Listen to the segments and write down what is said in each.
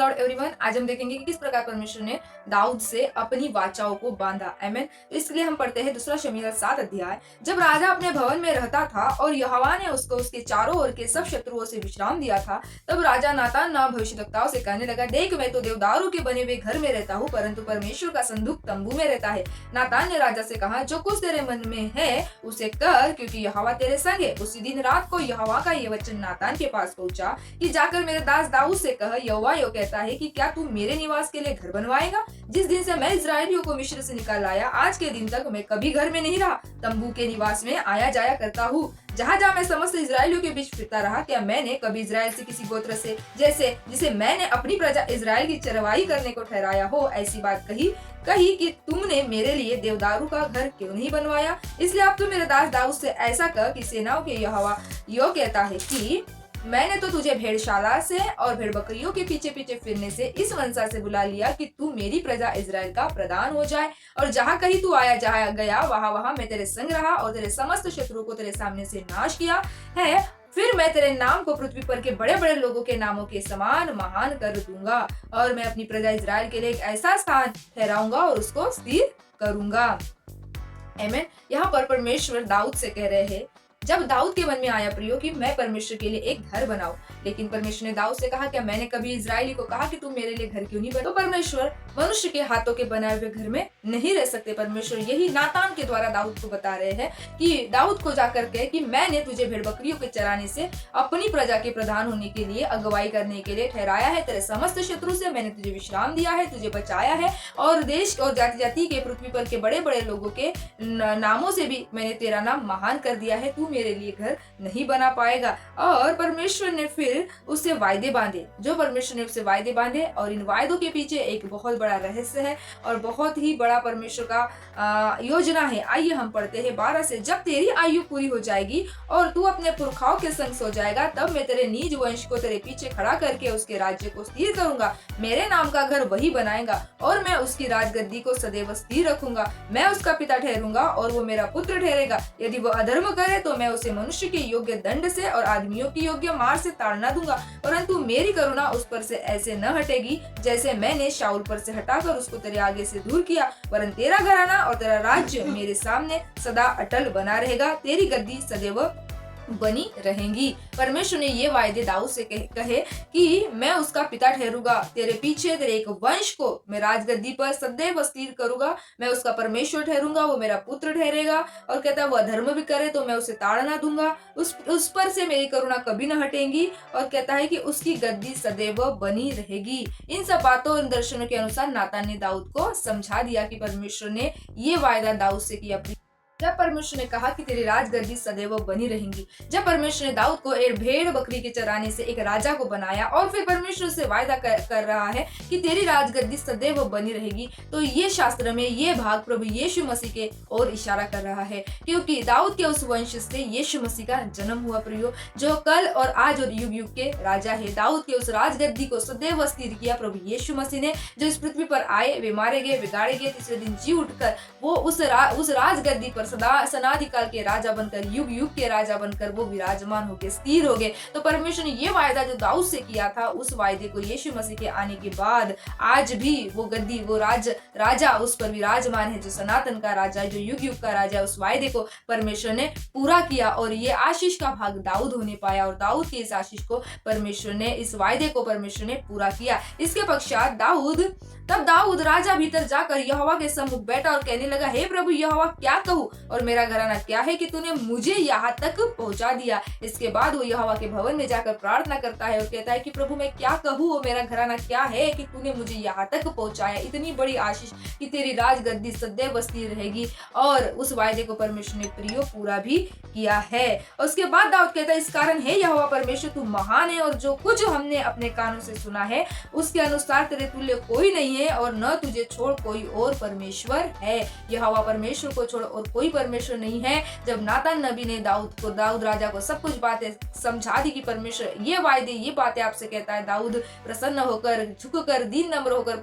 Lord everyone. आज हम देखेंगे कि किस प्रकार परमेश्वर ने दाऊद से अपनी वाचाओं को बांधा। आमेन। तो इसलिए हम पढ़ते हैं दूसरा शमूएल 7 अध्याय। जब राजा अपने भवन में रहता था और यहोवा ने उसको उसके चारों ओर के सब शत्रुओं से विश्राम दिया था, तब राजा नातान नाम भविष्यद्वक्ताओं से कहने लगा, देख मैं तो देवदारों के बने हुए घर में रहता हूँ, परंतु परमेश्वर का संदूक तंबू में रहता है। नातान ने राजा से कहा, जो कुछ तेरे मन में है उसे कर, क्योंकि यहोवा तेरे संग है। उसी दिन रात को यहोवा का ये वचन नातान के पास पहुंचा कि जाकर मेरे दास दाऊद से कह, यहोवा यो कहता है कि क्या तू मेरे निवास के लिए घर बनवाएगा? जिस दिन से मैं इस्राएलियों को मिस्र से निकाल लाया, आज के दिन तक मैं कभी घर में नहीं रहा, तंबू के निवास में आया जाया करता हूँ। जहाँ जहाँ मैं समस्त इस्राएलियों के बीच फिरता रहा, क्या मैंने कभी इस्राएल से किसी गोत्र से, जैसे जिसे मैंने अपनी प्रजा इस्राएल की चरवाही करने को ठहराया हो, ऐसी बात कही कि तुमने मेरे लिए देवदारू का घर क्यों नहीं बनवाया? इसलिए अब तू मेरे दास दाऊद से ऐसा कह कि सेनाओं के यहोवा यो कहता है कि मैंने तो तुझे भेड़शाला से और भेड़ बकरियों के पीछे पीछे फिरने से इस मनसा से बुला लिया कि तू मेरी प्रजा इजराइल का प्रधान हो जाए, और जहाँ कहीं तू आया जहाँ गया वहाँ वहाँ मैं तेरे संग रहा और तेरे समस्त शत्रुओं को तेरे सामने से नाश किया है। फिर मैं तेरे नाम को पृथ्वी पर के बड़े बड़े लोगों के नामों के समान महान कर दूंगा, और मैं अपनी प्रजा इजराइल के लिए एक ऐसा स्थान ठहराऊंगा और उसको स्थिर करूंगा। आमीन। यहाँ पर परमेश्वर दाऊद से कह रहे हैं, जब दाऊद के मन में आया प्रियो कि मैं परमेश्वर के लिए एक घर बनाऊं, लेकिन परमेश्वर ने दाऊद से कहा, क्या मैंने कभी इजरायली को कहा कि तुम मेरे लिए घर क्यों नहीं बना? तो परमेश्वर मनुष्य के हाथों के बनाए हुए घर में नहीं रह सकते। परमेश्वर यही नातान के द्वारा दाऊद को बता रहे हैं कि दाऊद को जाकर कहे कि मैंने तुझे भेड़ बकरियों के चराने से अपनी प्रजा के प्रधान होने के लिए, अगुवाई करने के लिए ठहराया है। तेरे समस्त शत्रु से मैंने तुझे विश्राम दिया है, तुझे बचाया है, और देश और जाति जाति के पृथ्वी पर के बड़े बड़े लोगों के नामों से भी मैंने तेरा नाम महान कर दिया है। तू मेरे लिए घर नहीं बना पाएगा। और परमेश्वर ने फिर उससे वायदे बांधे, जो परमेश्वर ने उससे वायदे बांधे, और इन वायदों के पीछे एक बहुत बड़ा रहस्य है और बहुत ही बड़ा परमेश्वर का योजना है। आइए हम पढ़ते हैं 12 से। जब तेरी आयु पूरी हो जाएगी और तू अपने पुरखाओं के संग सो जाएगा, तब मैं तेरे निज वंश को तेरे पीछे खड़ा करके उसके राज्य को स्थिर करूंगा। मेरे नाम का घर वही बनाएगा और मैं उसकी राजगद्दी को सदैव स्थिर रखूंगा। मैं उसका पिता ठहरूंगा और वो मेरा पुत्र ठहरेगा। यदि वो अधर्म करे तो मैं उसे मनुष्य के योग्य दंड से और आदमियों की योग्य मार से ताड़ना दूंगा, परंतु मेरी करुणा उस पर से ऐसे न हटेगी जैसे मैंने शाऊल पर से हटाकर उसको तेरे आगे से दूर किया। वरन तेरा घराना और तेरा राज्य मेरे सामने सदा अटल बना रहेगा, तेरी गद्दी सदैव बनी रहेंगी। परमेश्वर ने ये वायदे दाऊद से कहे कि मैं उसका पिता ठहरूंगा, तेरे पीछे तेरे एक वंश को मैं राजगद्दी पर सदैव स्थिर करूंगा। मैं उसका परमेश्वर ठहरूंगा, वो मेरा पुत्र ठहरेगा। और कहता है वो अधर्म भी करे तो मैं उसे ताड़ना दूंगा, उस पर से मेरी करुणा कभी न हटेगी। और कहता है कि उसकी गद्दी सदैव बनी रहेगी। इन सब बातों और दर्शनों के अनुसार नातान ने दाऊद को समझा दिया कि परमेश्वर ने ये वायदा दाऊद से किया। जब परमेश्वर ने कहा कि तेरी राजगद्दी सदैव बनी रहेंगी, जब परमेश्वर ने दाऊद को एक भेड़ बकरी के चराने से एक राजा को बनाया, और फिर परमेश्वर से वायदा कर रहा है कि तेरी राजगद्दी सदैव बनी रहेगी, तो ये शास्त्र में ये भाग प्रभु यीशु मसीह के ओर इशारा कर रहा है, क्योंकि दाऊद के उस वंश से यीशु मसीह का जन्म हुआ प्रियो, जो कल और आज और युग युग के राजा है। दाऊद के उस राजगद्दी को सदैव स्थिर किया प्रभु यीशु मसीह ने, जो इस पृथ्वी पर आए, वे मारे गए, बिगाड़े गए, तीसरे दिन जी उठकर वो उस राजगद्दी पर सदा सनादिकाल के राजा बनकर, युग युग के राजा बनकर वो विराजमान हो गए, स्थिर हो गए। तो परमेश्वर ने ये वायदा जो दाऊद से किया था, उस वायदे को यीशु मसीह के आने के बाद आज भी वो गद्दी, वो राजा उस पर विराजमान है, जो सनातन का राजा है, जो युग युग का राजा है। उस वायदे को परमेश्वर ने पूरा किया और ये आशीष का भाग दाऊद होने पाया, और दाऊद की इस आशीष को परमेश्वर ने, इस वायदे को परमेश्वर ने पूरा किया। इसके पश्चात दाऊद राजा भीतर जाकर यहोवा के सम्मुख बैठा और कहने लगा, हे प्रभु यहोवा, क्या कहूँ और मेरा घराना क्या है कि तूने मुझे यहाँ तक पहुँचा दिया। इसके बाद वो यहोवा के भवन में जाकर प्रार्थना करता है और कहता है कि प्रभु मैं क्या कहूँ और मेरा घराना क्या है कि तूने मुझे यहाँ तक पहुँचाया, इतनी बड़ी आशीष कि तेरी राजगद्दी सदैव स्थिर रहेगी। और उस वायदे को परमेश्वर ने प्रियो पूरा भी किया है। और उसके बाद दाऊद कहता है, इस कारण है यहोवा परमेश्वर तू महान है, और जो कुछ हमने अपने कानों से सुना है उसके अनुसार तेरे तुल्य कोई नहीं है, और न तुझे छोड़ कोई और परमेश्वर है। यहोवा परमेश्वर को छोड़ और कोई परमेश्वर नहीं है। जब नातान नबी ने दाऊद राजा को सब कुछ बातें समझा दी कि परमेश्वर ये वायदे, ये बातें आपसे कहता है, दाऊद प्रसन्न होकर, झुककर, दीन नम्र होकर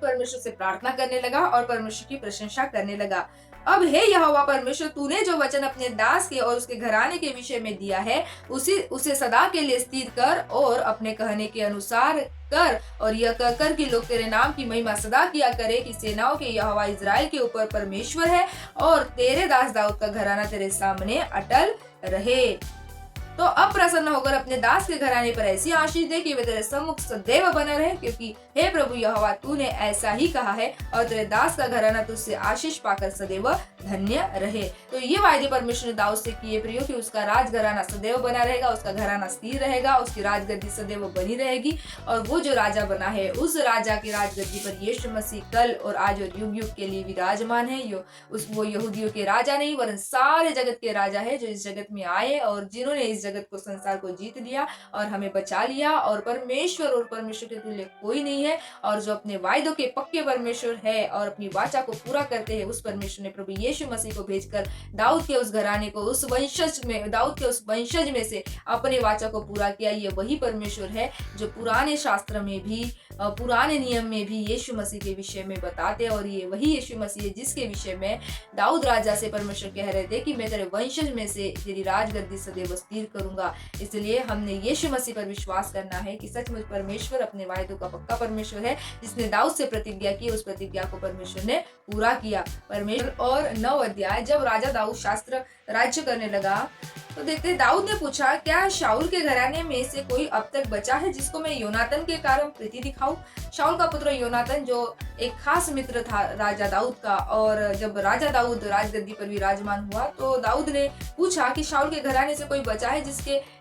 परमेश्वर से प्रार्थना करने लगा और परमेश्वर की प्रशंसा करने लगा। अब हे यहोवा परमेश्वर, तूने जो वचन अपने दास के और उसके घराने के विषय में दिया है, उसे सदा के लिए स्थिर कर, और अपने कहने के अनुसार कर और यह कहकर कि लोग तेरे नाम की महिमा सदा किया करे कि सेनाओं के यहोवा इज़राइल के ऊपर परमेश्वर है और तेरे दास दाऊद का घराना तेरे सामने अटल रहे। तो अब प्रसन्न होकर अपने दास के घराने पर ऐसी आशीष दे कि वे तेरे सम्मुख सदैव बना रहे, क्योंकि हे प्रभु यहोवा तूने ऐसा ही कहा है और तेरे दास का घराना तुझसे आशीष पाकर सदैव धन्य रहे। तो ये वायदे परमेश्वर ने दाऊद से किए प्रियो कि उसका राज घराना सदैव बना रहेगा, उसका घराना स्थिर रहेगा, उसकी राजगद्दी सदैव बनी रहेगी और वो जो राजा बना है उस राजा की राजगद्दी पर यीशु मसीह कल और आज और युग युग के लिए विराजमान है। वो यहूदियों के राजा नहीं वरन सारे जगत के राजा है, जो इस जगत में आए और जिन्होंने इस जगत को संसार को जीत लिया और हमें बचा लिया और परमेश्वर के तुल्य कोई नहीं है। और जो अपने वायदों के पक्के परमेश्वर है और अपनी वाचा को पूरा करते हैं, उस परमेश्वर ने प्रभु यीशु मसीह को भेजकर दाऊद के उस घराने को दाऊद के उस वंशज में से अपने वाचा को पूरा किया। ये वही परमेश्वर है जो पुराने शास्त्र में भी पुराने नियम में भी यीशु मसीह के विषय में बताते हैं और ये वही यीशु मसीह है जिसके विषय में दाऊद राजा से परमेश्वर कह रहे थे कि मैं तेरे वंशज में से तेरी राजगद्दी सदैव स्थिर करूंगा। इसलिए हमने यीशु मसीह पर विश्वास करना है कि सचमुच परमेश्वर अपने वायदों का पक्का परमेश्वर है, जिसने दाऊद से प्रतिज्ञा की उस प्रतिज्ञा को परमेश्वर ने पूरा किया। परमेश्वर और 9 अध्याय जब राजा दाऊद शास्त्र राज्य करने लगा तो देखते दाऊद ने पूछा, क्या शाऊल के घराने में से कोई अब तक बचा है जिसको मैं योनातन के कारण प्रीति दिखाऊं? शाऊल का पुत्र योनातन जो एक खास मित्र था राजा दाऊद का, और जब राजा दाऊद राजगद्दी पर विराजमान हुआ तो दाऊद ने पूछा कि शाऊल के घराने से कोई बचा है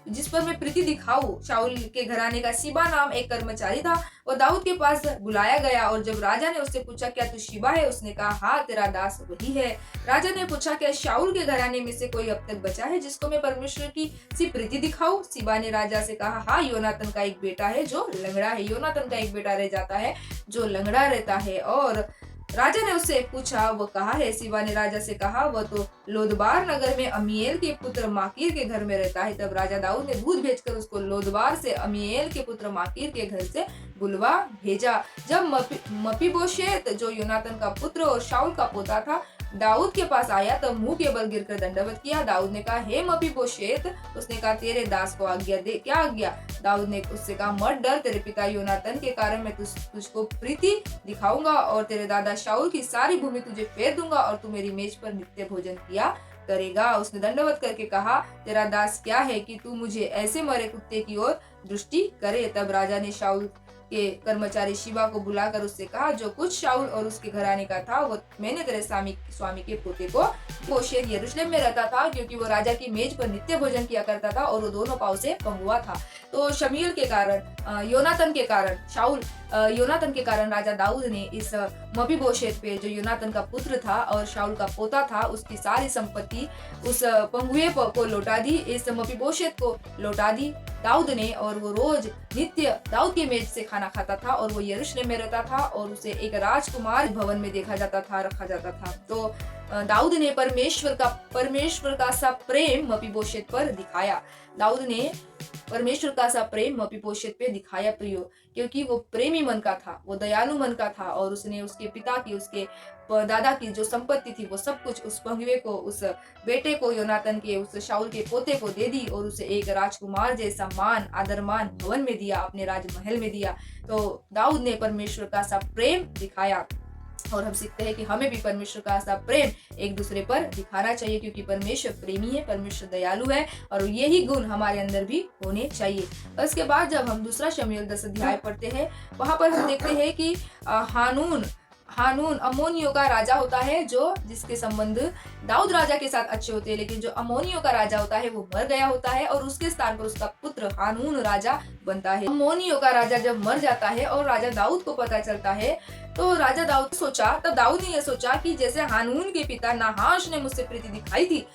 जिस पर मैं प्रीति दिखाऊं? शाऊल के घराने का सीबा नाम एक कर्मचारी था, वो दाऊद के पास बुलाया गया और जब राजा ने उससे पूछा, क्या तू शिबा है? उसने कहा, हाँ तेरा दास वही है। राजा ने पूछा, क्या शाऊल के घराने में से कोई अब तक बचा है जिसको मैं परमेश्वर की सी प्रीति दिखाऊं? सिबा ने राजा से कहा, हाँ योनातन का एक बेटा है जो लंगड़ा है। योनातन का एक बेटा रह जाता है जो लंगड़ा रहता है। और राजा ने उससे पूछा, वो कहाँ है? सिबा ने राजा से कहा, वह तो लोदबार नगर में अमीएल के पुत्र माकीर के घर में रहता है। तब राजा दाऊद ने दूत भेजकर उसको लोदबार से अमीएल के पुत्र माकीर के घर से बुलवा भेजा। जब मपीबोशेत जो योनातन का पुत्र और शाऊल का पोता था दाऊद के पास आया तब मुंह के बल गिरकर दंडवत किया। दाऊद ने कहा, हे मपीबोशेत। उसने कहा, तेरे दास को आज्ञा दे। क्या आज्ञा? दाऊद ने उससे कहा, मत डर, तेरे पिता योनातन के कारण मैं तुझको प्रीति दिखाऊंगा और तेरे दादा शाऊल की सारी भूमि तुझे फेर दूंगा और तू मेरी मेज पर नित्य भोजन किया करेगा। उसने दंडवत करके कहा, तेरा दास क्या है कि तू मुझे ऐसे मरे कुत्ते की ओर दृष्टि करे? तब राजा ने शाऊल के कर्मचारी शिबा को बुलाकर उससे कहा, जो कुछ शाऊल और उसके घराने का था वो मैंने तेरे स्वामी के पोते को बोशेत यरूशलेम में रहता था, क्योंकि वो राजा की मेज पर नित्य भोजन किया करता था और वो दोनों पांव से पंगुआ था। तो शमूएल के कारण योनातन के कारण राजा दाऊद ने इस मपीबोशेत पे, जो योनातन का पुत्र था और शाऊल का पोता था, उसकी सारी संपत्ति उस पंगुए को लौटा दी, इस मपीबोशेत को लौटा दी दाऊद ने। और वो रोज नित्य दाऊद की मेज से खाना खाता था और वो यरूशलेम में रहता था और उसे एक राजकुमार भवन में रखा जाता था। तो दाऊद ने परमेश्वर का सा प्रेम मपीबोशेत पर दिखाया। दाऊद ने परमेश्वर का सा प्रेम मपीबोशेत पे दिखाया प्रियो, क्योंकि वो प्रेमी मन का था, वो दयालु मन का था और उसने उसके पिता की, उसके दादा की जो संपत्ति थी वो सब कुछ उस पंगुए को, उस बेटे को, योनातन के, उस शाऊल के पोते को दे दी और उसे एक राजकुमार जैसा मान आदरमान भवन में दिया, अपने राजमहल में दिया। तो दाऊद ने परमेश्वर का सा प्रेम दिखाया और हम सीखते हैं कि हमें भी परमेश्वर का ऐसा प्रेम एक दूसरे पर दिखाना चाहिए, क्योंकि परमेश्वर प्रेमी है, परमेश्वर दयालु है और यही गुण हमारे अंदर भी होने चाहिए। उसके बाद जब हम दूसरा शमूएल 10 अध्याय पढ़ते हैं, वहां पर हम देखते हैं कि हानून अम्मोनियों का राजा होता है, जो जिसके संबंध दाऊद राजा के साथ अच्छे होते हैं, लेकिन जो अम्मोनियों का राजा होता है वो मर गया होता है और उसके स्थान पर उसका पुत्र हानून राजा बनता है। अम्मोनियों का राजा जब मर जाता है और राजा दाऊद को पता चलता है तो राजा दाऊद ने यह सोचा कि जैसे हानून के पिता नाहाश ने मुझसे प्रीति दिखाई थी,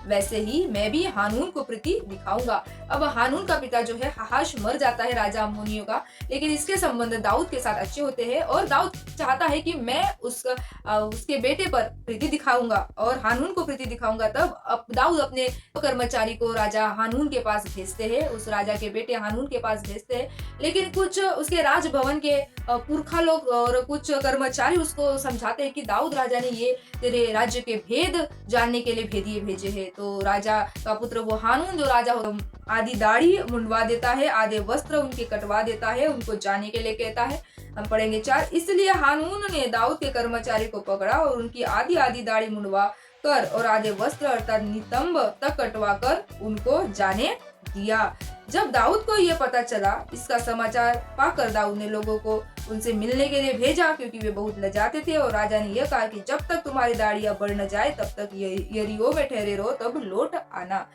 वैसे ही मैं भी हानून को प्रीति दिखाऊंगा। अब हानून का पिता जो है हाहाश मर जाता है राजा अम्मोनियों का, लेकिन इसके संबंध दाऊद के साथ अच्छे होते हैं और दाऊद चाहता है कि मैं उसके बेटे पर प्रीति दिखाऊंगा और हानून को प्रीति दिखाऊंगा। तब दाऊद अपने कर्मचारी को राजा हानून के पास भेजते हैं, उस राजा के बेटे हानून के पास भेजते हैं, लेकिन कुछ उसके राजभवन के पुरखा लोग और कुछ कर्मचारी उसको समझाते हैं कि दाऊद राजा ने ये तेरे राज्य के भेद जानने के लिए भेजे हैं। तो राजा का पुत्र वो हानून जो राजा आधी दाढ़ी मुंडवा देता है, आधे वस्त्र उनके कटवा देता है, उनको जाने के लिए कहता है। हम पढ़ेंगे 4। इसलिए हानून ने दाऊद के कर्मचारी को पकड़ा और उनकी आधी आधी दाढ़ी मुंडवा कर और आधे वस्त्र अर्थात नितंब तक कटवा कर उनको जाने दिया। जब दाऊद को यह पता चला, इसका समाचार पाकर दाऊद ने लोगों को उनसे मिलने के लिए भेजा, क्योंकि वे बहुत लजाते थे। और राजा ने यह कहा कि जब तक तुम्हारी दाढ़ियां बढ़ न जाए तब तक यरीहो में ठहरे रहो, तब लौट आना।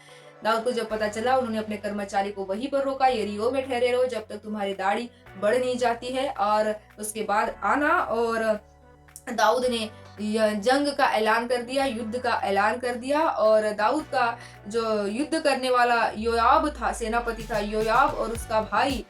दाऊद को जब पता चला, उन्होंने अपने कर्मचारी को वहीं पर रोका, यरीहो में ठहरे रहो जब तक तुम्हारी दाढ़ी बढ़ नहीं जाती है, और उसके बाद आना। और दाऊद ने जंग का ऐलान कर दिया, युद्ध का ऐलान कर दिया। और दाऊद का जो युद्ध करने वाला योआब था, सेनापति था योआब, और उसका भाई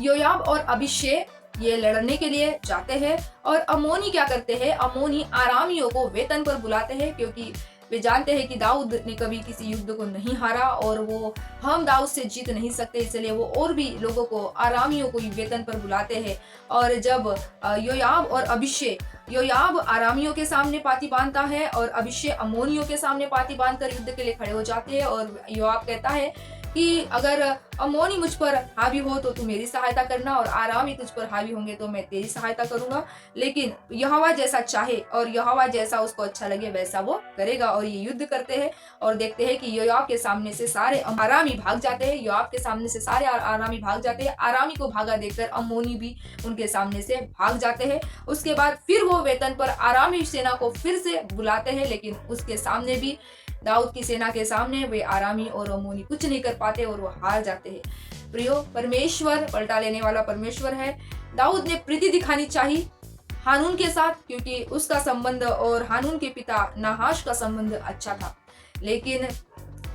योआब और अभिषेक ये लड़ने के लिए जाते हैं। और अमोनी क्या करते हैं, अमोनी आरामियों को वेतन पर बुलाते हैं, क्योंकि वे जानते हैं कि दाऊद ने कभी किसी युद्ध को नहीं हारा और वो हम दाऊद से जीत नहीं सकते, इसलिए वो और भी लोगों को आरामियों को वेतन पर बुलाते हैं। और जब योआब और अभिषेक, योआब आरामियों के सामने पाती बांधता है और अभिषेक अमोनियों के सामने पाती बांधकर युद्ध के लिए खड़े हो जाते हैं। और योआब कहता है कि अगर अमोनी मुझ पर हावी हो तो तू मेरी सहायता करना, और आरामी तुझ पर हावी होंगे तो मैं तेरी सहायता करूंगा। लेकिन यहोवा जैसा चाहे और यहोवा जैसा उसको अच्छा लगे वैसा वो करेगा। और ये युद्ध करते हैं और देखते हैं कि योआब के सामने से सारे आरामी भाग जाते हैं, योआब के सामने से सारे आरामी भाग जाते हैं। आरामी को भागा देखकर अमोनी भी उनके सामने से भाग जाते हैं। उसके बाद फिर वो वेतन पर आरामी सेना को फिर से बुलाते हैं, लेकिन उसके सामने भी दाऊद की सेना के सामने वे आरामी और अमोनी कुछ नहीं कर पाते और वो हार जाते हैं। प्रियो, परमेश्वर पलटा लेने वाला परमेश्वर है। दाऊद ने प्रीति दिखानी चाहिए हानून के साथ, क्योंकि उसका संबंध और हानून के पिता नाहाश का संबंध अच्छा था। लेकिन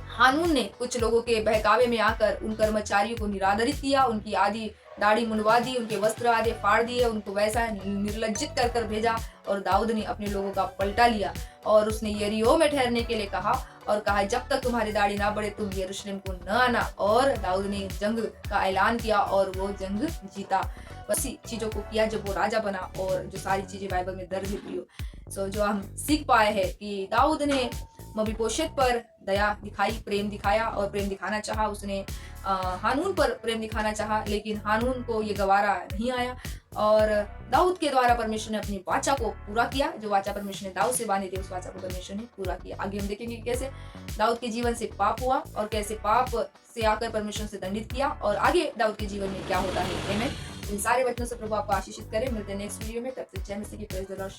हानून ने कुछ लोगों के बहकावे में आकर उन कर्मचारियों को निरादरित किया, उनकी आधी दाढ़ी मुंडवा दी, उनके वस्त्र आधे फाड़ दिए, उनको वैसा निर्लज्जित कर कर भेजा। और दाऊद ने अपने लोगों का पलटा लिया और उसने यरीहो में ठहरने के लिए कहा और कहा जब तक तुम्हारी दाढ़ी ना बढ़े तुम यरूशलेम को न आना। और दाऊद ने जंग का ऐलान किया और वो जंग जीता। बसी चीजों को किया जब वो राजा बना, और जो सारी चीजें बाइबल में दर्ज हुई हो। जो हम सीख पाए हैं कि दाऊद ने मबीपोशेत पर दया दिखाई, प्रेम दिखाया और प्रेम दिखाना चाहा। उसने हानून पर प्रेम दिखाना चाहा, लेकिन हानून को ये गवारा नहीं आया। और दाऊद के द्वारा परमेश्वर ने अपनी वाचा को पूरा किया, जो वाचा परमेश्वर ने दाऊद से बांधी थी उस वाचा को परमेश्वर ने पूरा किया। आगे हम देखेंगे कैसे दाऊद के जीवन से पाप हुआ और कैसे पाप से आकर परमेश्वर से दंडित किया, और आगे दाऊद के जीवन में क्या होता है। इन सारे वचनों से प्रभु आपको आशीषित करे। मिलते हैं नेक्स्ट वीडियो में, तब तक जय मसीह की प्रेज़ द लॉर्ड।